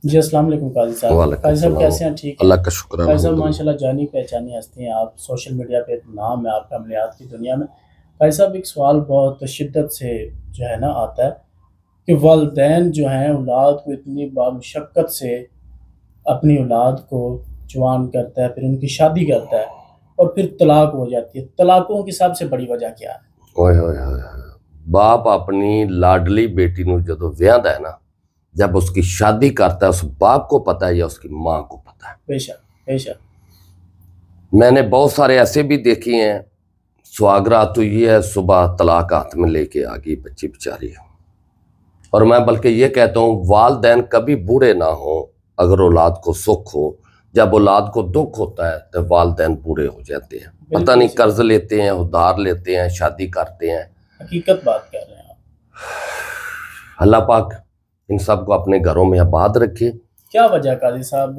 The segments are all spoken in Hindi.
जी अस्सलाम वालेकुम काजी साहब। वालेकुम काजी साहब सलाम। कैसे हैं? ठीक हैं? अल्लाह का शुक्र है, काजी साहब अल्हम्दुलिल्लाह। माशाल्लाह जानी पहचानी हस्ती हैं आप, सोशल मीडिया पे एक नाम है आपका अमलियात की दुनिया में। काजी साहब एक सवाल बहुत शिद्दत से जो है ना आता है कि वालिदैन जो हैं औलाद को इतनी बामुशक्कत से अपनी औलाद को जवान करता है, फिर उनकी शादी करता है और फिर तलाक हो जाती है। तलाकों की सबसे बड़ी वजह क्या है? ओए होए होए होए। बाप अपनी लाडली बेटी ਨੂੰ ਜਦੋਂ ਵਿਆਹਦਾ है ना, जब उसकी शादी करता है उस बाप को पता है या उसकी माँ को पता है। बेशक, बेशक। मैंने बहुत सारे ऐसे भी देखे हैं, सुहागरात हुई है, सुबह तलाक हाथ में लेके आ गई बच्ची बेचारी। और मैं बल्कि ये कहता हूँ वालिदैन कभी बूढ़े ना हो अगर औलाद को सुख हो। जब औलाद को दुख होता है तो वालिदैन बूढ़े हो जाते हैं। पता बिल्कुल नहीं इसी कर्ज लेते हैं, उधार लेते हैं, शादी करते हैं। हकीकत बात कर रहे हैं आप। अल्लाह पाक इन सब को अपने घरों में आबाद रखे। क्या वजह काजी साहब?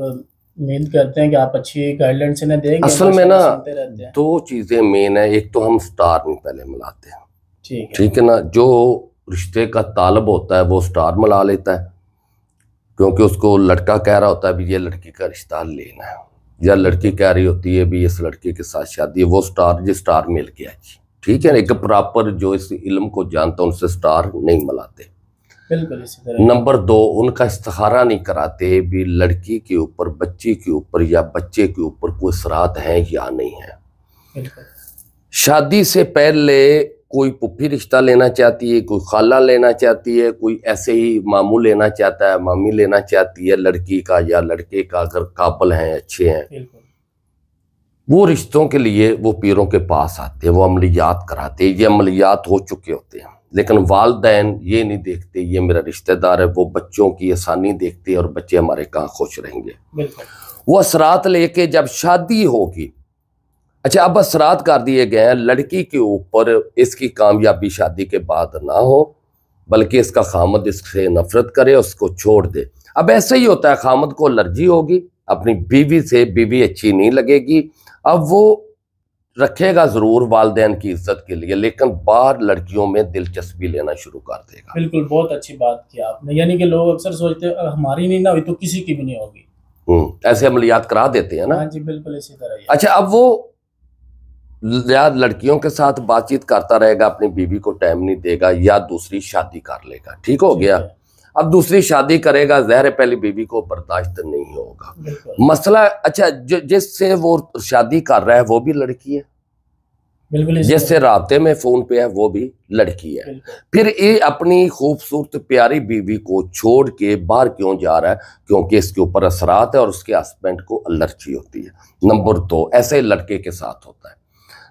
उम्मीद करते हैं कि आप अच्छी गाइडलाइंस इन्हें देंगे, असल में ना माशाल्लाह सुनते रहते हैं। दो चीजें मेन है। एक तो हम स्टार नहीं पहले मिलाते हैं, ठीक है। ठीक है ना। जो रिश्ते का तालब होता है वो स्टार मिला लेता है, क्योंकि उसको लड़का कह रहा होता है भी ये लड़की का रिश्ता लेना है, या लड़की कह रही होती है भी इस लड़के के साथ शादी है। वो स्टार जो स्टार मिल गया जी, ठीक है। एक प्रॉपर जो इस इल्म को जानता है उनसे स्टार नहीं मिलाते। बिल्कुल इसी तरह। नंबर दो, उनका इस्तिखारा नहीं कराते भी लड़की के ऊपर, बच्ची के ऊपर या बच्चे के ऊपर कोई सरात है या नहीं है। बिल्कुल। शादी से पहले कोई पुप्पी रिश्ता लेना चाहती है, कोई खाला लेना चाहती है, कोई ऐसे ही मामू लेना चाहता है, मामी लेना चाहती है लड़की का या लड़के का, अगर काबिल हैं, अच्छे हैं। बिल्कुल। वो रिश्तों के लिए वो पीरों के पास आते हैं, वो अमलियात कराते हैं। ये अमलियात हो चुके होते हैं, लेकिन वालिदैन ये नहीं देखते ये मेरा रिश्तेदार है। वो बच्चों की आसानी देखते हैं और बच्चे हमारे कहाँ खुश रहेंगे। बिल्कुल। वो असरात लेके जब शादी होगी, अच्छा अब असरात कर दिए गए हैं लड़की के ऊपर, इसकी कामयाबी शादी के बाद ना हो, बल्कि इसका खामद इससे नफरत करे, उसको छोड़ दे। अब ऐसा ही होता है, खामद को एलर्जी होगी अपनी बीवी से, बीवी अच्छी नहीं लगेगी। अब वो रखेगा जरूर वालिदैन की इज्जत के लिए, लेकिन बाहर लड़कियों में दिलचस्पी लेना शुरू कर देगा। बिल्कुल, बहुत अच्छी बात की आपने। यानी कि लोग अक्सर सोचते हैं हमारी नहीं ना हुई तो किसी की भी नहीं होगी। ऐसे अमलियात करा देते हैं ना। हाँ जी, बिल्कुल इसी तरह ही। अच्छा अब वो या लड़कियों के साथ बातचीत करता रहेगा, अपनी बीवी को टाइम नहीं देगा, या दूसरी शादी कर लेगा, ठीक हो गया। अब दूसरी शादी करेगा, ज़हर पहली बीवी को बर्दाश्त नहीं होगा। मसला अच्छा जिससे वो शादी कर रहा है वो भी लड़की है, बिल्कुल जिससे राब्ते में फोन पे है वो भी लड़की है। फिर ये अपनी खूबसूरत प्यारी बीवी को छोड़ के बाहर क्यों जा रहा है? क्योंकि इसके ऊपर असरात है और उसके हस्बैंड को एलर्जी होती है। नंबर दो, ऐसे लड़के के साथ होता है,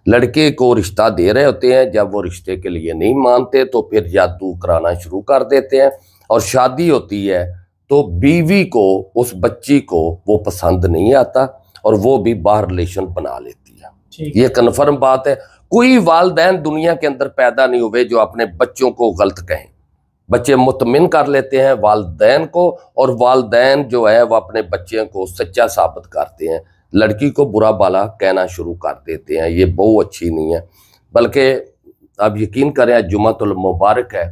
लड़के को रिश्ता दे रहे होते हैं, जब वो रिश्ते के लिए नहीं मानते तो फिर जादू कराना शुरू कर देते हैं, और शादी होती है तो बीवी को, उस बच्ची को वो पसंद नहीं आता और वो भी बाहर रिलेशन बना लेती है। ये कन्फर्म बात है। कोई वालिदैन दुनिया के अंदर पैदा नहीं हुए जो अपने बच्चों को गलत कहें। बच्चे मुतमिन कर लेते हैं वालिदैन को, और वालिदैन जो है वो अपने बच्चे को सच्चा साबित करते हैं, लड़की को बुरा बाला कहना शुरू कर देते हैं, ये बहू अच्छी नहीं है। बल्कि आप यकीन करें, जुमातुल मुबारक है,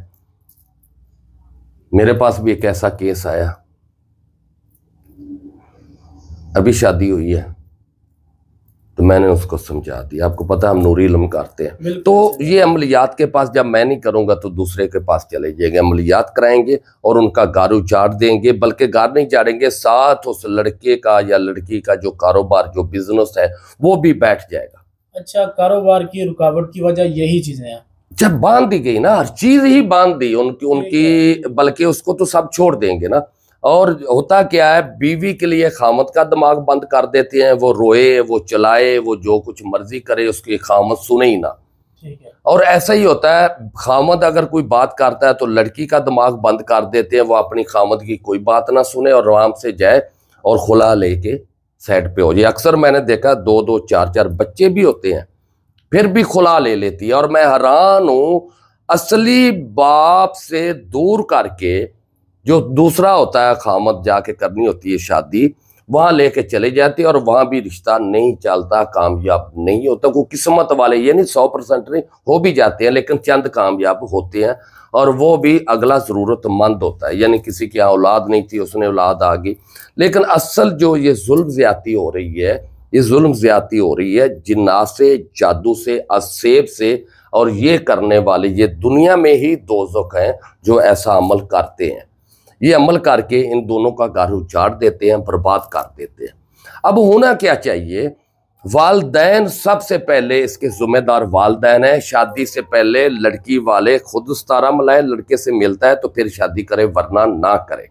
मेरे पास भी एक ऐसा केस आया, अभी शादी हुई है, तो मैंने उसको समझा दिया। आपको पता है हम नूरी इल्म करते हैं, तो ये अमलियात के पास जब मैं नहीं करूंगा तो दूसरे के पास चले जाएंगे, अमलियात कराएंगे और उनका घर उजाड़ देंगे। बल्कि घर नहीं जाड़ेंगे, साथ उस लड़के का या लड़की का जो कारोबार, जो बिजनेस है, वो भी बैठ जाएगा। अच्छा, कारोबार की रुकावट की वजह यही चीजें हैं। जब बांध दी गई ना, हर चीज ही बांध दी उनकी, बल्कि उसको तो सब छोड़ देंगे ना। और होता क्या है, बीवी के लिए खामद का दिमाग बंद कर देते हैं, वो रोए, वो चलाए, वो जो कुछ मर्जी करे, उसकी खामद सुने ही ना। ठीक है। और ऐसा ही होता है, खामद अगर कोई बात करता है तो लड़की का दिमाग बंद कर देते हैं, वो अपनी खामद की कोई बात ना सुने और आराम से जाए और खुला लेके साइड पे हो जाए। अक्सर मैंने देखा 2-2 4-4 बच्चे भी होते हैं, फिर भी खुला ले लेती है। और मैं हैरान हूं, असली बाप से दूर करके जो दूसरा होता है खामद, जाके करनी होती है शादी, वहां लेके चले जाते हैं और वहां भी रिश्ता नहीं चलता, कामयाब नहीं होता। कोई किस्मत वाले, ये नहीं 100% नहीं, हो भी जाते हैं लेकिन चंद कामयाब होते हैं, और वो भी अगला जरूरतमंद होता है। यानी किसी की यहाँ औलाद नहीं थी, उसने औलाद आ गई। लेकिन असल जो ये जुल्म ज्यादती हो रही है, ये जुल्म ज्यादती हो रही है जिन्नात से, जादू से, असेब से, और ये करने वाले ये दुनिया में ही दोज़ख हैं जो ऐसा अमल करते हैं। ये अमल करके इन दोनों का घर उजाड़ देते हैं, बर्बाद कर देते हैं। अब होना क्या चाहिए? वालदैन सबसे पहले इसके जिम्मेदार वालदैन है। शादी से पहले लड़की वाले खुद इस्तारा मिलाए, लड़के से मिलता है तो फिर शादी करे, वरना ना करे।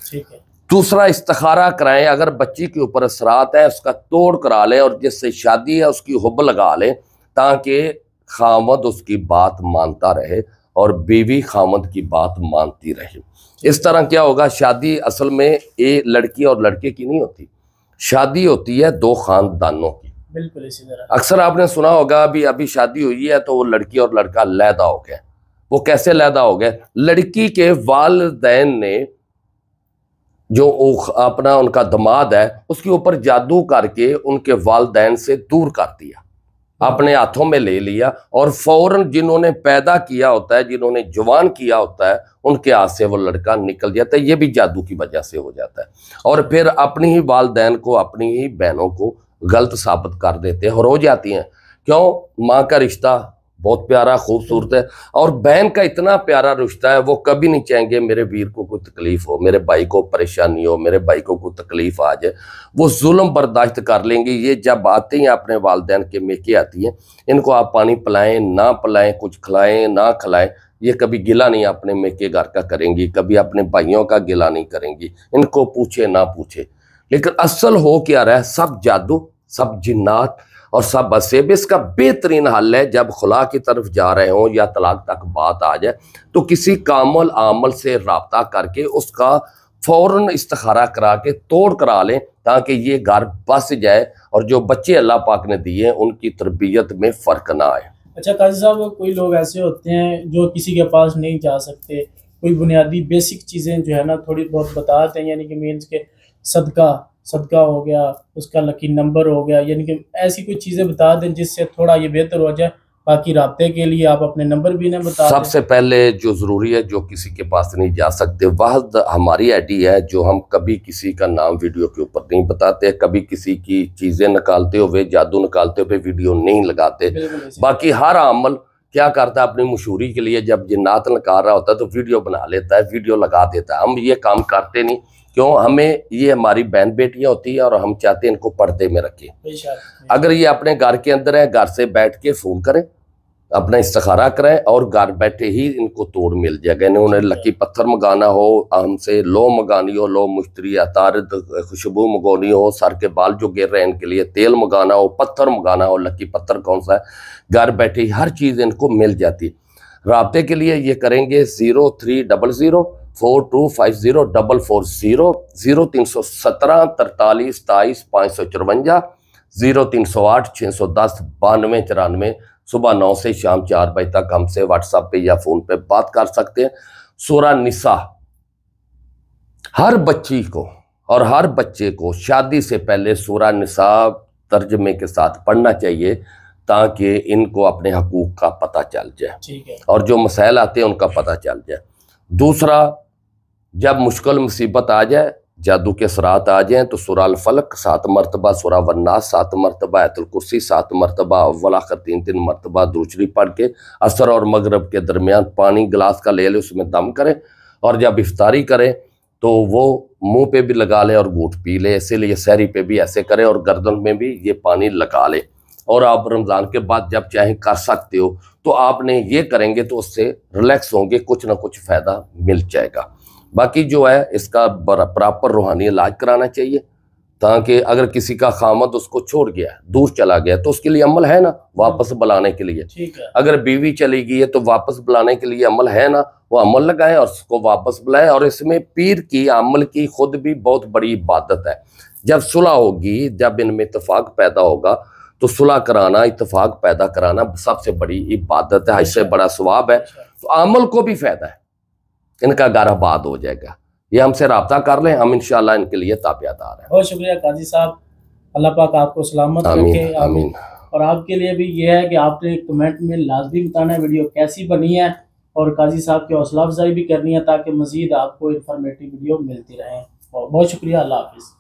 ठीक है। दूसरा, इस्तिखारा कराएं। अगर बच्ची के ऊपर असरात है उसका तोड़ करा लें, और जिससे शादी है उसकी हुब लगा लें, ताकि खामद उसकी बात मानता रहे और बीवी खामद की बात मानती रहे। इस तरह क्या होगा? शादी असल में एक लड़की और लड़के की नहीं होती, शादी होती है दो खानदानों की। बिल्कुल इसी तरह। अक्सर आपने सुना होगा अभी शादी हुई है तो वो लड़की और लड़का लैदा हो गए। वो कैसे लैदा हो गए? लड़की के वालिदैन ने जो अपना उनका दामाद है उसके ऊपर जादू करके उनके वालिदैन से दूर कर दिया, अपने हाथों में ले लिया, और फौरन जिन्होंने पैदा किया होता है, जिन्होंने जवान किया होता है, उनके हाथ से वो लड़का निकल जाता है। ये भी जादू की वजह से हो जाता है। और फिर अपनी ही वालिदैन को, अपनी ही बहनों को गलत साबित कर देते हैं और हो जाती हैं। क्यों? माँ का रिश्ता बहुत प्यारा, खूबसूरत है, और बहन का इतना प्यारा रिश्ता है, वो कभी नहीं चाहेंगे मेरे वीर को कोई तकलीफ हो, मेरे भाई को परेशानी हो, मेरे भाई को कोई तकलीफ आ जाए। वो जुल्म बर्दाश्त कर लेंगे। ये जब आते हैं अपने वालिदैन के मेके आती हैं, इनको आप पानी पिलाएं ना पिलाएं, कुछ खिलाएं ना खिलाएं, ये कभी गिला नहीं अपने मेके घर का करेंगी, कभी अपने भाइयों का गिला नहीं करेंगी, इनको पूछे ना पूछे। लेकिन असल हो क्या रहा है? सब जादू, सब जिन्नात और सब असेब। इसका बेहतरीन हल है, जब खुला की तरफ जा रहे हो या तलाक तक बात आ जाए तो किसी कामल आमल से राब्ता करके उसका फौरन इस्तिखारा करा के तोड़ करा लें, ताकि ये घर बस जाए और जो बच्चे अल्लाह पाक ने दिए उनकी तरबियत में फ़र्क ना आए। अच्छा काजी साहब, कोई लोग ऐसे होते हैं जो किसी के पास नहीं जा सकते, कोई बुनियादी बेसिक चीज़ें जो है ना थोड़ी बहुत बताते हैं, यानी कि मीन्स के सदका हो गया, उसका लकी नंबर हो गया, यानी कि ऐसी कोई चीज़ें बता दें जिससे थोड़ा ये बेहतर हो जाए। बाकी राब्ते के लिए आप अपने नंबर भी ना बता दें। सबसे पहले जो ज़रूरी है, जो किसी के पास नहीं जा सकते, वह हमारी आईडी है, जो हम कभी किसी का नाम वीडियो के ऊपर नहीं बताते, कभी किसी की चीज़ें निकालते हुए, जादू निकालते हुए वीडियो नहीं लगाते। बाकी हर अमल क्या करता है, अपनी मशहूरी के लिए जब जिन्नात निकाल रहा होता है तो वीडियो बना लेता है, वीडियो लगा देता है। हम ये काम करते नहीं। क्यों? हमें ये हमारी बहन बेटियां होती है और हम चाहते हैं इनको पर्दे में रखें। अगर ये अपने घर के अंदर है, घर से बैठ के फ़ोन करें, अपना इस्तिखारा करें, और घर बैठे ही इनको तोड़ मिल जाएगा। उन्हें लकी पत्थर मंगाना हो, हमसे लो मंगानी हो, लो मुश्तरी अतारद खुशबू मंगानी हो, सर के बाल जो गिर रहे हैं इनके लिए तेल मंगाना हो, पत्थर मंगाना हो, लकी पत्थर कौन सा है, घर बैठे ही हर चीज़ इनको मिल जाती। राब्ते के लिए ये करेंगे 0300 4250 0317 43 27 554 0308 610 92 94। सुबह 9 से शाम 4 बजे तक हमसे व्हाट्सएप पे या फोन पे बात कर सकते हैं। सूरा निसा हर बच्ची को और हर बच्चे को शादी से पहले सूरा निसा तर्जमे के साथ पढ़ना चाहिए, ताकि इनको अपने हकूक का पता चल जाए। ठीक है। और जो मसाइल आते हैं उनका पता चल जाए। दूसरा, जब मुश्किल मुसीबत आ जाए, जादू के असरात आ जाएं, तो सूरा अल फलक 7 मरतबा, सूरा वन्नास 7 मरतबा, आयतुल कुर्सी 7 मरतबा, अव्वल आखिर 3 मरतबा दुरूद शरीफ पढ़ के असर और मगरब के दरमियान पानी गिलास का ले ले, उसमें दम करें, और जब इफ्तारी करें तो वो मुंह पे भी लगा ले और घूंट पी ले। इसीलिए सहरी पे भी ऐसे करें और गर्दन में भी ये पानी लगा ले। और आप रमज़ान के बाद जब चाहें कर सकते हो, तो आपने ये करेंगे तो उससे रिलैक्स होंगे, कुछ ना कुछ फ़ायदा मिल जाएगा। बाकी जो है इसका प्रॉपर रूहानी इलाज कराना चाहिए, ताकि अगर किसी का खामद उसको छोड़ गया, दूर चला गया, तो उसके लिए अमल है ना वापस बुलाने के लिए। ठीक है। अगर बीवी चली गई है तो वापस बुलाने के लिए अमल है ना, वो अमल लगाएं और उसको वापस बुलाएं। और इसमें पीर की अमल की खुद भी बहुत बड़ी इबादत है। जब सुलह होगी, जब इनमें इत्तेफाक पैदा होगा, तो सुलह कराना, इत्तेफाक पैदा कराना सबसे बड़ी इबादत है, इससे बड़ा सवाब है। तो अमल को भी फायदा है, इनका घर आबाद हो जाएगा। ये हमसे रब्ता कर लें, हम इंशाल्लाह इनके लिए ताबियादार हैं। बहुत शुक्रिया काजी साहब, अल्लाह पाक आपको सलामत रखे। आमीन। और आपके लिए भी ये है कि आपने कमेंट में लाजमी बताना है वीडियो कैसी बनी है, और काजी साहब की हौसला अफजाई भी करनी है ताकि मज़ीद आपको इंफॉर्मेटिव वीडियो मिलती रहे। बहुत शुक्रिया, अल्लाह हाफिज़।